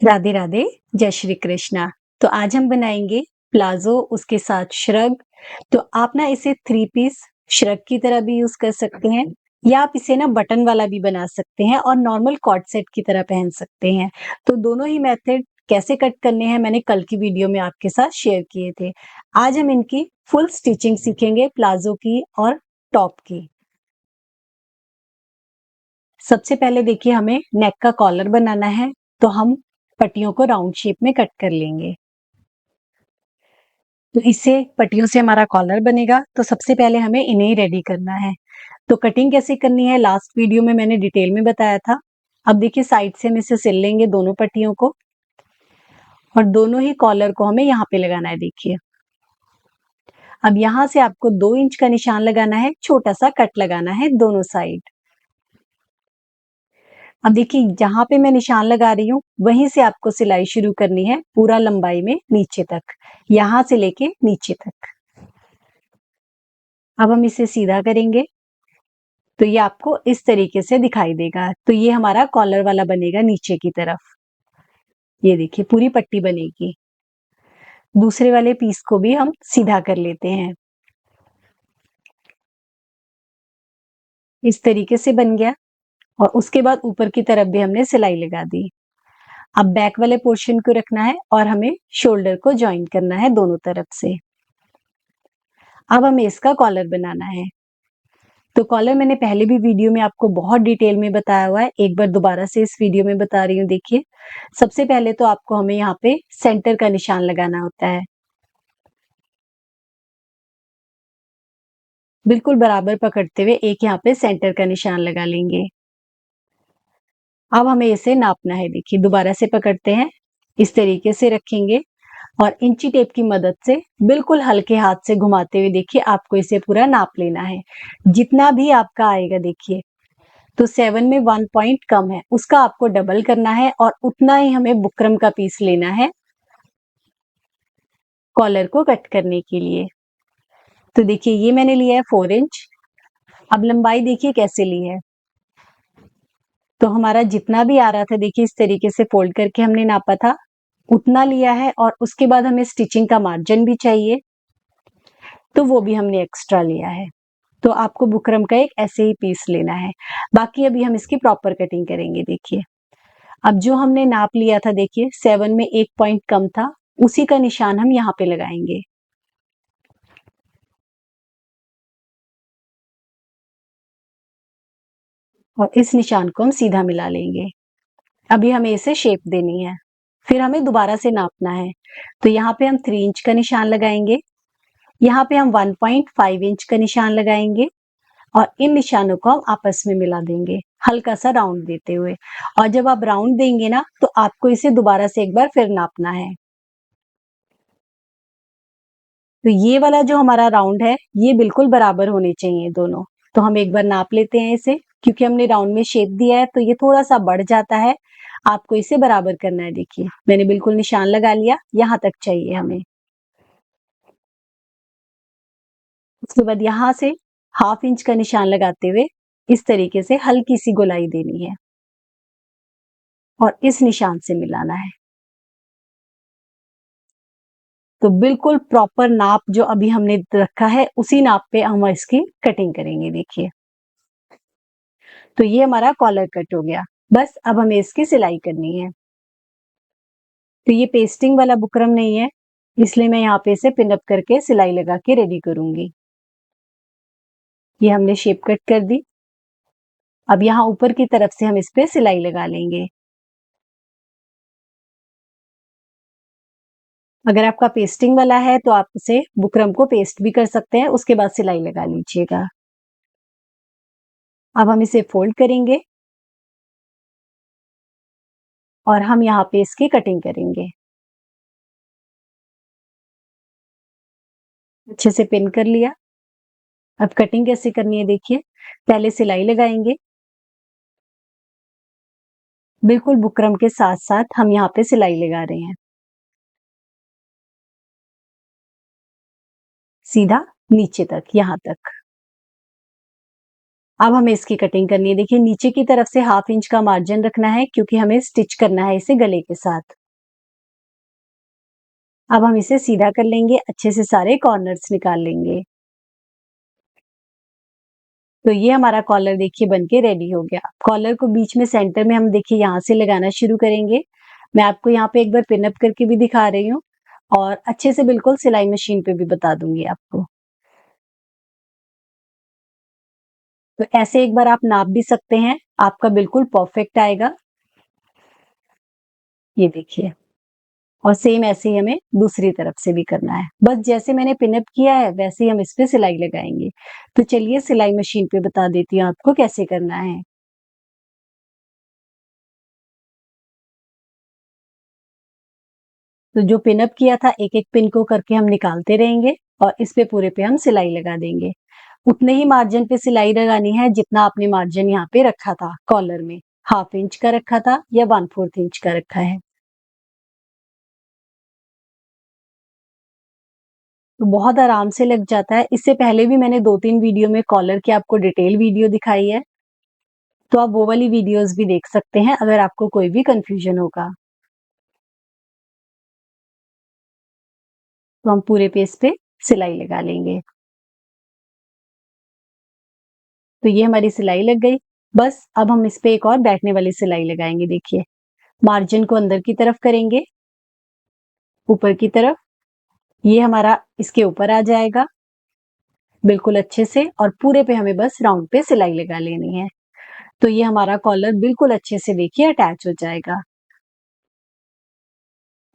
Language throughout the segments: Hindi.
राधे राधे, जय श्री कृष्णा। तो आज हम बनाएँगे प्लाज़ो, उसके साथ श्रग। तो आप ना इसे थ्री पीस श्रग की तरह भी यूज़ कर सकते हैं या आप इसे ना बटन वाला भी बना सकते हैं और नॉर्मल कॉर्ड सेट की तरह पहन सकते हैं। तो दोनों ही मेथड कैसे कट करने हैं मैंने कल की वीडियो में आपके साथ शेयर किए थे। आज हम इनकी फुल स्टिचिंग सीखेंगे प्लाज़ो की और टॉप की। सबसे पहले देखिए हमें नेक का कॉलर बनाना है, तो हम पट्टियों को राउंड शेप में कट कर लेंगे। तो इससे पट्टियों से हमारा कॉलर बनेगा, तो सबसे पहले हमें इन्हें रेडी करना है। तो कटिंग कैसे करनी है लास्ट वीडियो में मैंने डिटेल में बताया था। अब देखिए साइड से हम इसे सिल लेंगे दोनों पट्टियों को और दोनों ही कॉलर को हमें यहाँ पे लगाना है देखिए। अब यहाँ से आपको 2 इंच का निशान लगाना है, छोटा-सा कट लगाना है दोनों साइड। अब देखिए जहाँ पे मैं निशान लगा रही हूँ, वहीं से आपको सिलाई शुरू करनी है पूरा लंबाई में नीचे तक, यहाँ से लेके नीचे तक। अब हम इसे सीधा करेंगे, तो ये आपको इस तरीके से दिखाई देगा। तो ये हमारा कॉलर वाला बनेगा नीचे की तरफ। ये देखिए पूरी पट्टी बनेगी। दूसरे वाले पीस को भी हम सीधा कर लेते हैं। इस तरीके से बन गया और उसके बाद ऊपर की तरफ भी हमने सिलाई लगा दी। अब बैक वाले पोर्शन को रखना है और हमें शोल्डर को जॉइन करना है दोनों तरफ से। अब हमें इसका कॉलर बनाना है। तो कॉलर मैंने पहले भी वीडियो में आपको बहुत डिटेल में बताया हुआ है। एक बार दोबारा से इस वीडियो में बता रही हूँ देखिए। सबसे पहले तो आपको हमें यहाँ पे सेंटर का निशान लगाना होता है। बिल्कुल बराबर पकड़ते हुए एक यहाँ पे सेंटर का निशान लगा लेंगे। अब हमें इसे नापना है देखिए दोबारा से पकड़ते हैं, इस तरीके से रखेंगे और इंची टेप की मदद से बिल्कुल हल्के हाथ से घुमाते हुए देखिए आपको इसे पूरा नाप लेना है। जितना भी आपका आएगा देखिए, तो 7 में 1 पॉइंट कम है, उसका आपको डबल करना है और उतना ही हमें बुकरम का पीस लेना है कॉलर को कट करने के लिए। तो देखिए ये मैंने लिया है 4 इंच। अब लंबाई देखिए कैसे ली है। तो हमारा जितना भी आ रहा था देखिए इस तरीके से फोल्ड करके हमने नापा था, उतना लिया है और उसके बाद हमें स्टिचिंग का मार्जिन भी चाहिए, तो वो भी हमने एक्स्ट्रा लिया है। तो आपको बुकरम का एक ऐसे ही पीस लेना है। बाकी अभी हम इसकी प्रॉपर कटिंग करेंगे देखिए। अब जो हमने नाप लिया था देखिए 7 में 1 पॉइंट कम था, उसी का निशान हम यहाँ पे लगाएँगे। और इस निशान को हम सीधा मिला लेंगे। अभी हमें इसे शेप देनी है। फिर हमें दोबारा से नापना है। तो यहाँ पे हम 3 इंच का निशान लगाएँगे। यहाँ पे हम 1.5 इंच का निशान लगाएँगे और इन निशानों को हम आपस में मिला देंगे, हल्का-सा राउंड देते हुए। और जब आप राउंड देंगे ना, तो आपको इसे दोबारा से एक बार फिर नापना है। तो ये वाला जो हमारा राउंड है, ये बिल्कुल बराबर होने चाहिए दोनों। तो हम एक बार नाप लेते हैं इसे, क्योंकि हमने राउंड में शेप दिया है, तो ये थोड़ा-सा बढ़ जाता है। आपको इसे बराबर करना है देखिए। मैंने बिल्कुल निशान लगा लिया, यहाँ तक चाहिए हमें। उसके बाद यहाँ से हाफ इंच का निशान लगाते हुए इस तरीके से हल्की-सी गोलाई देनी है और इस निशान से मिलाना है। तो बिल्कुल प्रॉपर नाप जो अभी हमने रखा है, उसी नाप पे हम इसकी कटिंग करेंगे देखिए। तो ये हमारा कॉलर कट हो गया। बस अब हमें इसकी सिलाई करनी है। तो ये पेस्टिंग वाला बुकरम नहीं है, इसलिए मैं यहाँ पे इसे पिन अप करके सिलाई लगा के रेडी करूँगी। ये हमने शेप कट कर दी। अब यहाँ ऊपर की तरफ से हम इस पे सिलाई लगा लेंगे। अगर आपका पेस्टिंग वाला है तो आप उसे बुकरम को पेस्ट भी कर सकते हैं, उसके बाद सिलाई लगा लीजिएगा। अब हम इसे फोल्ड करेंगे और हम यहाँ पे इसकी कटिंग करेंगे। अच्छे से पिन कर लिया। अब कटिंग कैसे करनी है देखिए। पहले सिलाई लगाएँगे। बिल्कुल बुकरम के साथ-साथ हम यहाँ पे सिलाई लगा रहे हैं। सीधा नीचे तक, यहाँ तक। अब हमें इसकी कटिंग करनी है। देखिए नीचे की तरफ से 1/2 इंच का मार्जिन रखना है क्योंकि हमें स्टिच करना है इसे गले के साथ। अब हम इसे सीधा कर लेंगे, अच्छे से सारे कॉर्नर्स निकाल लेंगे। तो ये हमारा कॉलर देखिए बनके रेडी हो गया। कॉलर को बीच में सेंटर में हम देखिए यहाँ से लगाना शुरू करेंगे। मैं आपको यहाँ पे एक बार पिन अप करके भी दिखा रही हूँ और अच्छे से बिल्कुल सिलाई मशीन पे भी बता दूंगी आपको। तो ऐसे एक बार आप नाप भी सकते हैं, आपका बिल्कुल परफेक्ट आएगा। ये देखिए, और सेम ऐसे ही हमें दूसरी तरफ से भी करना है। बस जैसे मैंने पिन अप किया है वैसे ही हम इस पे सिलाई लगाएंगे। तो चलिए सिलाई मशीन पे बता देती हूँ आपको कैसे करना है। तो जो पिन अप किया था एक-एक पिन को करके हम निकालते रहेंगे और इस पे पूरे पे हम सिलाई लगा देंगे। उतने ही मार्जिन पे सिलाई लगानी है जितना आपने मार्जिन यहाँ पे रखा था कॉलर में। 1/2 इंच का रखा था या 1/4 इंच का रखा है। तो बहुत आराम से लग जाता है। इससे पहले भी मैंने 2-3 वीडियो में कॉलर की आपको डिटेल वीडियो दिखाई है। तो आप वो वाली वीडियोस भी देख सकते हैं अगर आपको कोई भी कंफ्यूजन होगा। तो हम पूरे पे इस पे सिलाई लगा लेंगे। तो ये हमारी सिलाई लग गई। बस अब हम इस पे एक और बैठने वाली सिलाई लगाएंगे। देखिए मार्जिन को अंदर की तरफ करेंगे, ऊपर की तरफ। ये हमारा इसके ऊपर आ जाएगा बिल्कुल अच्छे से और पूरे पे हमें बस राउंड पे सिलाई लगा लेनी है। तो ये हमारा कॉलर बिल्कुल अच्छे से देखिए अटैच हो जाएगा।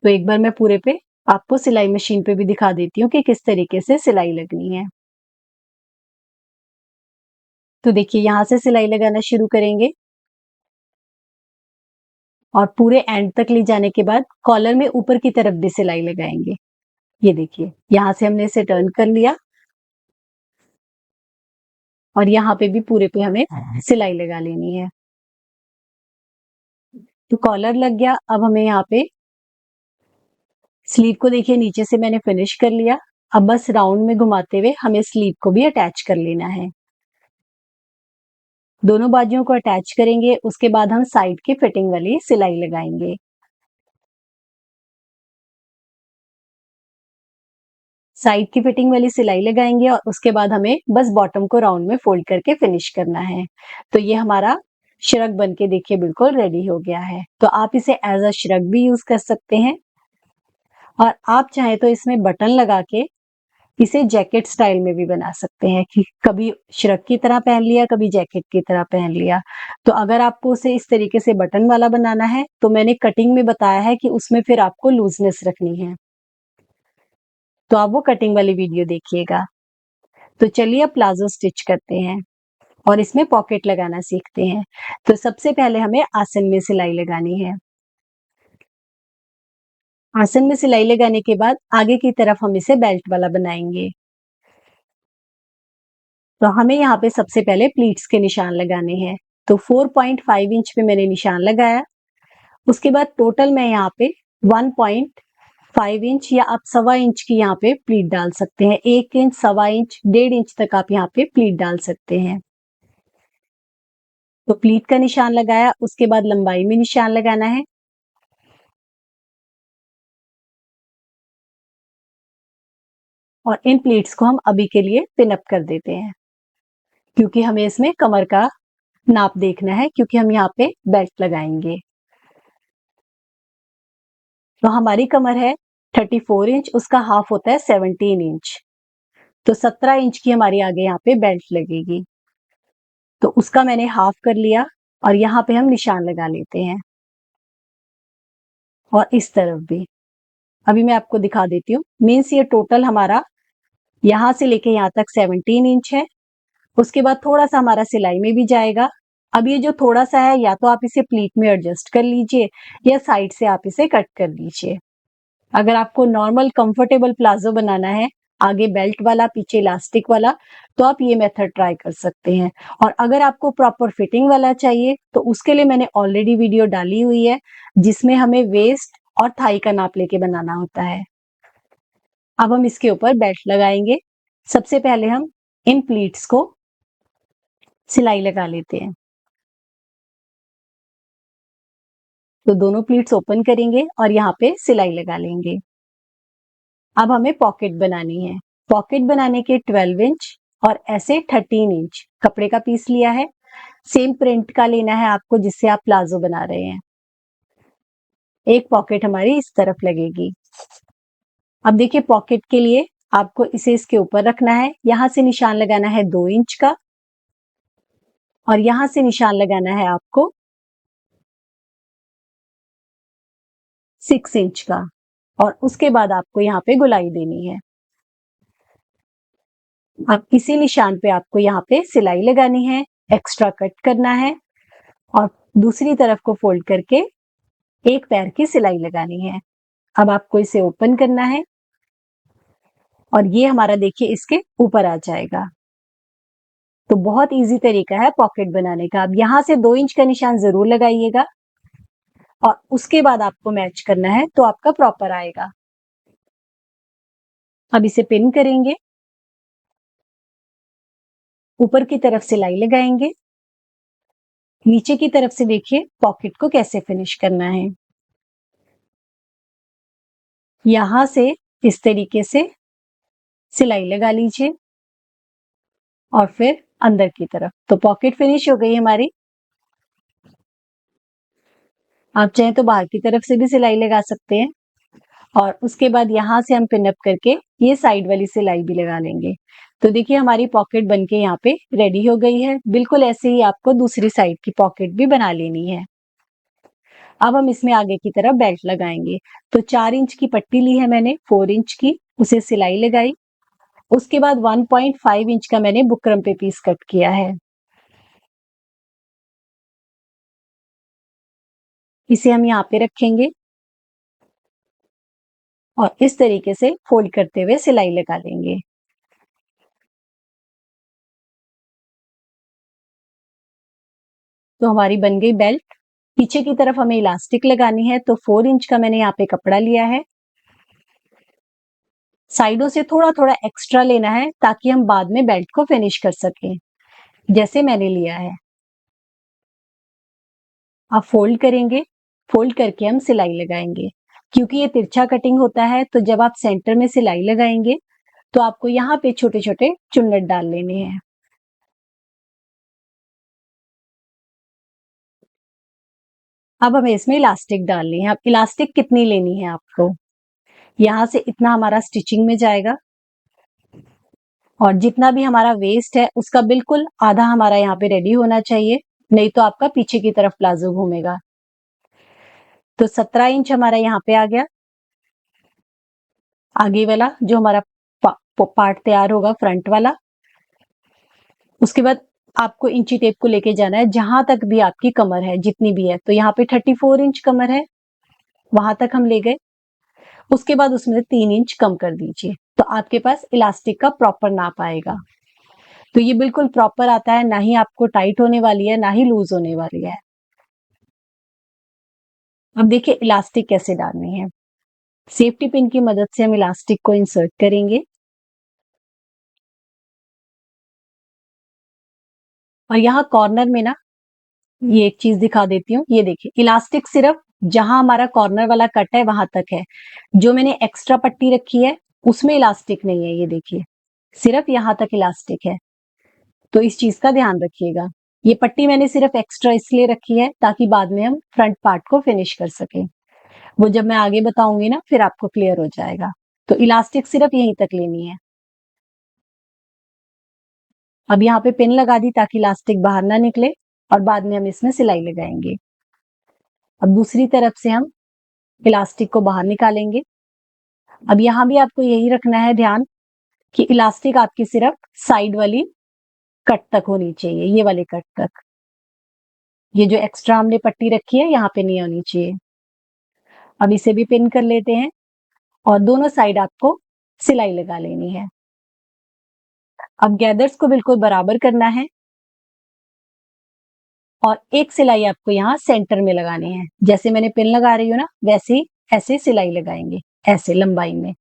तो एक बार मैं पूरे पे आपको सिलाई मशीन पे भी दिखा देती हूँ कि किस तरीके से सिलाई लगनी है। तो देखिए यहाँ से सिलाई लगाना शुरू करेंगे और पूरे एंड तक ले जाने के बाद कॉलर में ऊपर की तरफ भी सिलाई लगाएंगे। ये देखिए यहाँ से हमने इसे टर्न कर लिया और यहाँ पे भी पूरे पे हमें सिलाई लगा लेनी है। तो कॉलर लग गया। अब हमें यहाँ पे स्लीव को देखिए नीचे से मैंने फिनिश कर लिया। अब बस राउंड में घुमाते हुए हमें स्लीव को भी अटैच कर लेना है। दोनों बाजुओं को अटैच करेंगे, उसके बाद हम साइड की फिटिंग वाली सिलाई लगाएंगे। साइड की फिटिंग वाली सिलाई लगाएंगे और उसके बाद हमें बस बॉटम को राउंड में फोल्ड करके फिनिश करना है। तो ये हमारा श्रग बन के देखिए बिल्कुल रेडी हो गया है। तो आप इसे एज अ श्रग भी यूज कर सकते हैं और आप चाहें तो इसमें बटन लगा के इसे जैकेट स्टाइल में भी बना सकते हैं कि कभी श्रग की तरह पहन लिया, कभी जैकेट की तरह पहन लिया। तो अगर आपको उसे इस तरीके से बटन वाला बनाना है, तो मैंने कटिंग में बताया है कि उसमें फिर आपको लूजनेस रखनी है। तो आप वो कटिंग वाली वीडियो देखिएगा। तो चलिए अब प्लाजो स्टिच करते हैं और इसमें पॉकेट लगाना सीखते हैं। तो सबसे पहले हमें आसन में सिलाई लगानी है। आसन में सिलाई लगाने के बाद आगे की तरफ हम इसे बेल्ट वाला बनाएंगे। तो हमें यहाँ पे सबसे पहले प्लीट्स के निशान लगाने हैं। तो 4.5 इंच पे मैंने निशान लगाया। उसके बाद टोटल मैं यहाँ पे 1.5 इंच या आप 1.25 इंच की यहाँ पे प्लीट डाल सकते हैं। 1 इंच, 1.25 इंच, 1.5 इंच तक आप यहाँ पे प्लीट डाल सकते हैं। तो प्लीट का निशान लगाया, उसके बाद लंबाई में निशान लगाना है। और इन प्लीट्स को हम अभी के लिए पिन अप कर देते हैं क्योंकि हमें इसमें कमर का नाप देखना है क्योंकि हम यहाँ पे बेल्ट लगाएंगे। तो हमारी कमर है 34 इंच, उसका हाफ होता है 17 इंच। तो 17 इंच की हमारी आगे यहाँ पे बेल्ट लगेगी। तो उसका मैंने हाफ कर लिया और यहाँ पे हम निशान लगा लेते हैं और इस तरफ भी। अभी मैं आपको दिखा देती हूँ। मीन्स ये टोटल हमारा यहाँ से लेके यहाँ तक 17 इंच है। उसके बाद थोड़ा सा हमारा सिलाई में भी जाएगा। अब ये जो थोड़ा सा है या तो आप इसे प्लीट में एडजस्ट कर लीजिए या साइड से आप इसे कट कर दीजिए। अगर आपको नॉर्मल कंफर्टेबल प्लाजो बनाना है, आगे बेल्ट वाला पीछे इलास्टिक वाला, तो आप ये मेथड ट्राई कर सकते हैं। और अगर आपको प्रॉपर फिटिंग वाला चाहिए तो उसके लिए मैंने ऑलरेडी वीडियो डाली हुई है जिसमें हमें वेस्ट और थाई का नाप लेके बनाना होता है। अब हम इसके ऊपर बेल्ट लगाएंगे। सबसे पहले हम इन प्लीट्स को सिलाई लगा लेते हैं। तो दोनों प्लीट्स ओपन करेंगे और यहाँ पे सिलाई लगा लेंगे। अब हमें पॉकेट बनानी है। पॉकेट बनाने के 12 इंच और ऐसे 13 इंच कपड़े का पीस लिया है। सेम प्रिंट का लेना है आपको जिससे आप प्लाजो बना रहे हैं। एक पॉकेट हमारी इस तरफ लगेगी। अब देखिए पॉकेट के लिए आपको इसे इसके ऊपर रखना है। यहां से निशान लगाना है 2 इंच का और यहां से निशान लगाना है आपको 6 इंच का और उसके बाद आपको यहाँ पे गुलाई देनी है। अब इसी निशान पे आपको यहाँ पे सिलाई लगानी है, एक्स्ट्रा कट करना है और दूसरी तरफ को फोल्ड करके एक पैर की सिलाई लगानी है। अब आपको इसे ओपन करना है और ये हमारा देखिए इसके ऊपर आ जाएगा। तो बहुत इजी तरीका है पॉकेट बनाने का। अब यहां से 2 इंच का निशान जरूर लगाइएगा और उसके बाद आपको मैच करना है तो आपका प्रॉपर आएगा। अब इसे पिन करेंगे, ऊपर की तरफ सिलाई लगाएंगे, नीचे की तरफ से देखिए पॉकेट को कैसे फिनिश करना है। यहां से इस तरीके से सिलाई लगा लीजिए और फिर अंदर की तरफ। तो पॉकेट फिनिश हो गई हमारी। आप चाहें तो बाहर की तरफ से भी सिलाई लगा सकते हैं और उसके बाद यहां से हम पिन अप करके ये साइड वाली सिलाई भी लगा लेंगे। तो देखिए हमारी पॉकेट बनके यहाँ पे रेडी हो गई है। बिल्कुल ऐसे ही आपको दूसरी साइड की पॉकेट भी बना लेनी है। अब हम इसमें आगे की तरफ बेल्ट लगाएंगे। तो 4 इंच की पट्टी ली है मैंने, 4 इंच की, उसे सिलाई लगाई। उसके बाद 1.5 इंच का मैंने बुकरम पे पीस कट किया है। इसे हम यहाँ पे रखेंगे और इस तरीके से फोल्ड करते हुए सिलाई लगा लेंगे। तो हमारी बन गई बेल्ट। पीछे की तरफ हमें इलास्टिक लगानी है तो 4 इंच का मैंने यहाँ पे कपड़ा लिया है। साइडों से थोड़ा थोड़ा एक्स्ट्रा लेना है ताकि हम बाद में बेल्ट को फिनिश कर सकें, जैसे मैंने लिया है। आप फोल्ड करेंगे, फोल्ड करके हम सिलाई लगाएंगे। क्योंकि ये तिरछा कटिंग होता है तो जब आप सेंटर में सिलाई लगाएंगे तो आपको यहाँ पे छोटे छोटे चुन्नट डाल लेने हैं। अब हमें इसमें इलास्टिक डालनी है। अब इलास्टिक कितनी लेनी है आपको, यहाँ से इतना हमारा स्टिचिंग में जाएगा और जितना भी हमारा वेस्ट है उसका बिल्कुल आधा हमारा यहाँ पे रेडी होना चाहिए, नहीं तो आपका पीछे की तरफ प्लाजो घूमेगा। तो 17 इंच हमारा यहाँ पे आ गया। आगे वाला जो हमारा पार्ट तैयार होगा फ्रंट वाला, उसके बाद आपको इंची टेप को लेके जाना है जहां तक भी आपकी कमर है, जितनी भी है। तो यहाँ पे 34 इंच कमर है, वहां तक हम ले गए। उसके बाद उसमें 3 इंच कम कर दीजिए तो आपके पास इलास्टिक का प्रॉपर नाप आएगा। तो ये बिल्कुल प्रॉपर आता है, ना ही आपको टाइट होने वाली है ना ही लूज होने वाली है। अब देखिए इलास्टिक कैसे डालनी है। सेफ्टी पिन की मदद से हम इलास्टिक को इंसर्ट करेंगे और यहाँ कॉर्नर में ना ये एक चीज दिखा देती हूँ। ये देखिए इलास्टिक सिर्फ जहां हमारा कॉर्नर वाला कट है वहां तक है। जो मैंने एक्स्ट्रा पट्टी रखी है उसमें इलास्टिक नहीं है। ये देखिए सिर्फ यहां तक इलास्टिक है, तो इस चीज का ध्यान रखिएगा। ये पट्टी मैंने सिर्फ एक्स्ट्रा इसलिए रखी है ताकि बाद में हम फ्रंट पार्ट को फिनिश कर सकें। वो जब मैं आगे बताऊंगी ना फिर आपको क्लियर हो जाएगा। तो इलास्टिक सिर्फ यहीं तक लेनी है। अब यहाँ पे पिन लगा दी ताकि इलास्टिक बाहर ना निकले और बाद में हम इसमें सिलाई लगाएंगे। अब दूसरी तरफ से हम इलास्टिक को बाहर निकालेंगे। अब यहाँ भी आपको यही रखना है ध्यान कि इलास्टिक आपकी सिर्फ साइड वाली कट तक होनी चाहिए, ये वाले कट तक। ये जो एक्स्ट्रा हमने पट्टी रखी है यहाँ पे नहीं होनी चाहिए। अब इसे भी पिन कर लेते हैं और दोनों साइड आपको सिलाई लगा लेनी है। अब गैदर्स को बिल्कुल बराबर करना है और एक सिलाई आपको यहाँ सेंटर में लगानी है। जैसे मैंने पिन लगा रही हूँ ना वैसे ही ऐसे सिलाई लगाएंगे, ऐसे लंबाई में।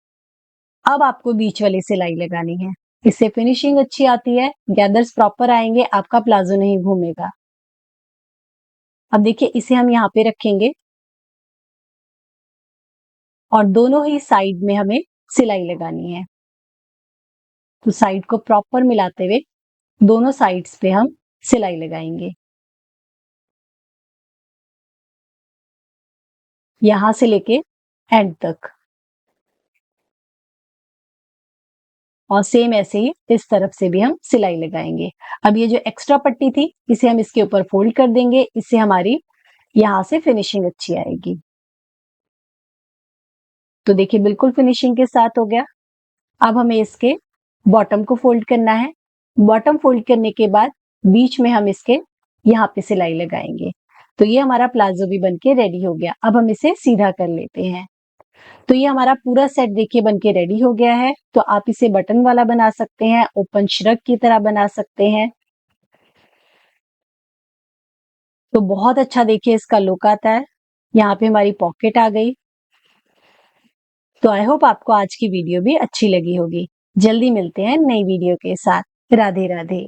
अब आपको बीच वाली सिलाई लगानी है। इससे फिनिशिंग अच्छी आती है, गैदर्स प्रॉपर आएंगे, आपका प्लाजो नहीं घूमेगा। अब देखिए इसे हम यहाँ पे रखेंगे और दोनों ही साइड में हमें सिलाई लगानी है। तो साइड को प्रॉपर मिलाते हुए दोनों साइड्स पे हम सिलाई लगाएंगे, यहां से लेके एंड तक। और सेम ऐसे ही इस तरफ से भी हम सिलाई लगाएंगे। अब ये जो एक्स्ट्रा पट्टी थी इसे हम इसके ऊपर फोल्ड कर देंगे, इससे हमारी यहां से फिनिशिंग अच्छी आएगी। तो देखिए बिल्कुल फिनिशिंग के साथ हो गया। अब हमें इसके बॉटम को फोल्ड करना है। बॉटम फोल्ड करने के बाद बीच में हम इसके यहाँ पे सिलाई लगाएंगे। तो ये हमारा प्लाजो भी बनके रेडी हो गया। अब हम इसे सीधा कर लेते हैं। तो ये हमारा पूरा सेट देखिए बनके रेडी हो गया है। तो आप इसे बटन वाला बना सकते हैं, ओपन श्रग की तरह बना सकते हैं। तो बहुत अच्छा देखिए इसका लुक आता है। यहाँ पे हमारी पॉकेट आ गई। तो आई होप आपको आज की वीडियो भी अच्छी लगी होगी। जल्दी मिलते हैं नई वीडियो के साथ। राधे राधे।